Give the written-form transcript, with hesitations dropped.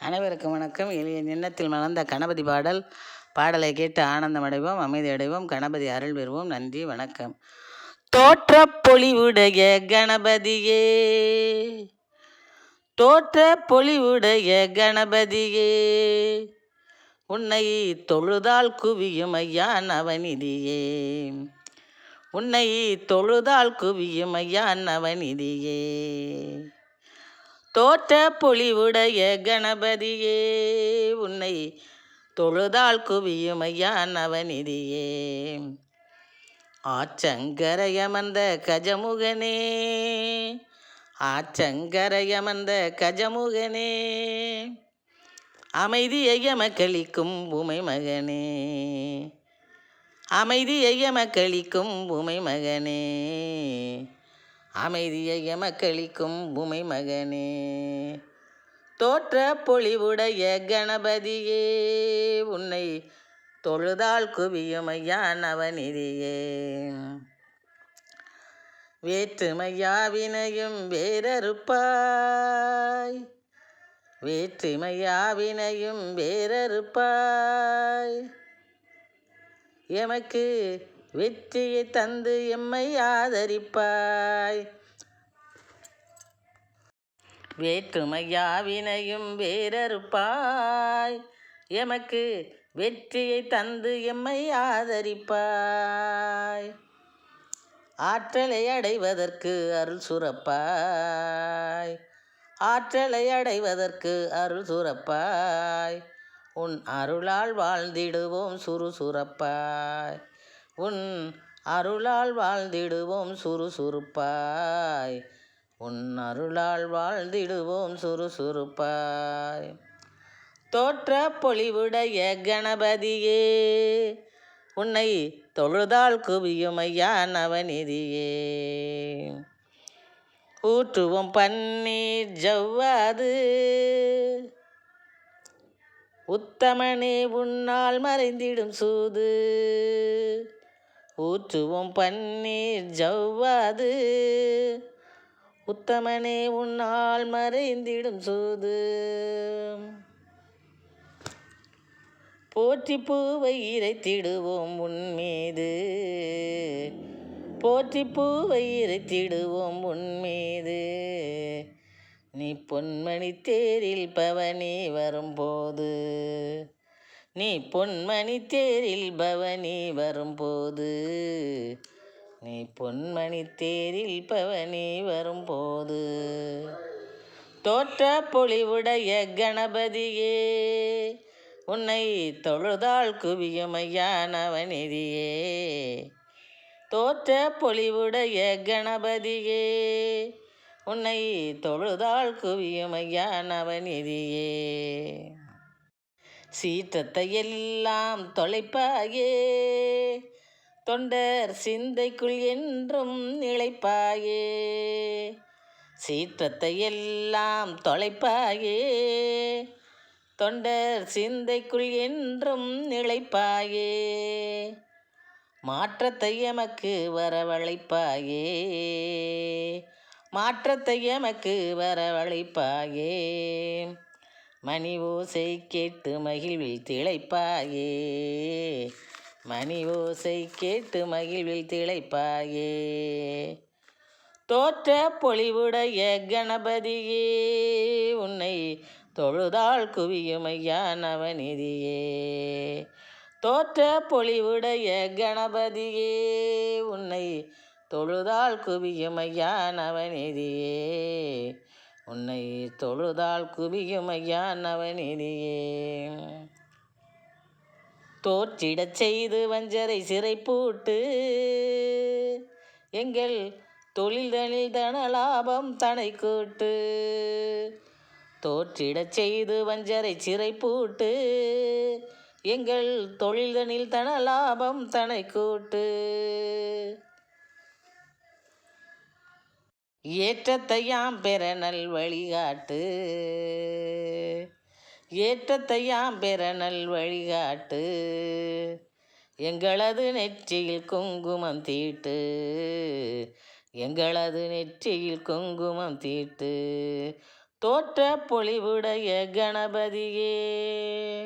அனைவருக்கும் வணக்கம். எளிய எண்ணத்தில் மலர்ந்த கணபதி பாடலை கேட்டு ஆனந்தம் அடைவோம், அமைதி அடைவோம், கணபதி அருள் பெறுவோம். நன்றி, வணக்கம். தோற்ற பொலிவுடைய கணபதியே, தோற்ற பொலிவுடைய கணபதியே, உன்னை தொழுதால் குவியும் ஐயா நவநிதியே, உன்னை தொழுதால் குவியும் ஐயா நவநிதியே. தோற்ற பொலிவுடைய கணபதியே, உன்னை தொழுதால் குவியும் ஐயா நவநிதியே. ஆச்சங்கரையமர்ந்த கஜமுகனே, ஆச்சங்கரையமர்ந்த கஜமுகனே, அமைதியை எமக்களிக்கும் உமை மகனே, அமைதியை எமக்களிக்கும் உமை மகனே, அமைதியை எமக்களிக்கும் உமை மகனே. தோற்ற பொலிவுடைய கணபதியே, உன்னை தொழுதால் குவியும் ஐயா நவநிதியே. வேற்றுமையாவினையும் வேறறுப்பாய், வேற்றுமையாவினையும் வேறறுப்பாய், எமக்கு வெற்றியை தந்து எம்மை ஆதரிப்பாய். வேற்றுமையாவினையும் வேறறுப்பாய், எமக்கு வெற்றியை தந்து எம்மை ஆதரிப்பாய். ஆற்றலை அடைவதற்கு அருள் சுரப்பாய், ஆற்றலை அடைவதற்கு அருள் சுரப்பாய், உன் அருளால் வாழ்ந்திடுவோம் சுறுசுறுப்பாய், உன் அருளால் வாழ்ந்திடுவோம் சுறுசுறுப்பாய், உன் அருளால் வாழ்ந்திடுவோம் சுறுசுறுப்பாய். தோற்ற பொலிவுடைய கணபதியே, உன்னை தொழுதால் குவியும் ஐயா நவநிதியே. ஊற்றுவோம் பன்னீர் ஜவ்வாது, உத்தமனே உன்னால் மறைந்திடும் சூது, ஊற்றுவோம் பன்னீர் ஜவ்வாது, உத்தமனே உன்னால் மறைந்திடும் சூது. போற்றி பூவை இறைத்திடுவோம் உன்மீது, போற்றி பூவை இறைத்திடுவோம் உன்மீது, நீ பொன்மணி தேரில் பவனி வரும்போது, நீ பொன்மணி தேரில் பவனி வரும்போது, நீ பொன்மணி தேரில் பவனி வரும்போது. தோற்ற பொலிவுடைய கணபதியே, உன்னை தொழுதால் குவியும் ஐயா நவநிதியே. தோற்ற பொலிவுடைய கணபதியே, உன்னை தொழுதால் குவியும் ஐயா நவநிதியே. சீற்றத்தை எல்லாம் தொலைப்பாயே, தொண்டர் சிந்தைக்குள் என்றும் நிலைப்பாயே, சீற்றத்தை எல்லாம் தொலைப்பாயே, தொண்டர் சிந்தைக்குள் என்றும் நிலைப்பாயே, மாற்றத்தை எமக்கு வரவழைப்பாயே, மாற்றத்தை எமக்கு வரவழைப்பாயே, மணி ஓசை கேட்டு மகிழ்வில் திளைப்பாயே, மணி ஓசை கேட்டு மகிழ்வில் திளைப்பாயே. தோற்ற பொலிவுடைய கணபதியே, உன்னை தொழுதால் குவியும் ஐயா நவநிதியே. தோற்ற பொலிவுடைய கணபதியே, உன்னை தொழுதால் குவியும் ஐயா நவநிதியே, உன்னை தொழுதால் குவியும் ஐயா நவநிதியே. தோற்றிடச் செய்து வஞ்சரை சிறை பூட்டு, எங்கள் தொழில்தனில் தனலாபம் தனை கூட்டு, தோற்றிடச் செய்து வஞ்சரை சிறை பூட்டு, எங்கள் தொழில்தனில் தனலாபம் தனை கூட்டு. ஏற்றத்தையாம் பெற நல் வழிகாட்டு, ஏற்றத்தையாம் பெற நல் வழிகாட்டு, எங்களது நெற்றியில் குங்குமம் தீட்டு, எங்களது நெற்றியில் குங்குமம் தீட்டு, தோற்ற பொலிவுடைய கணபதியே.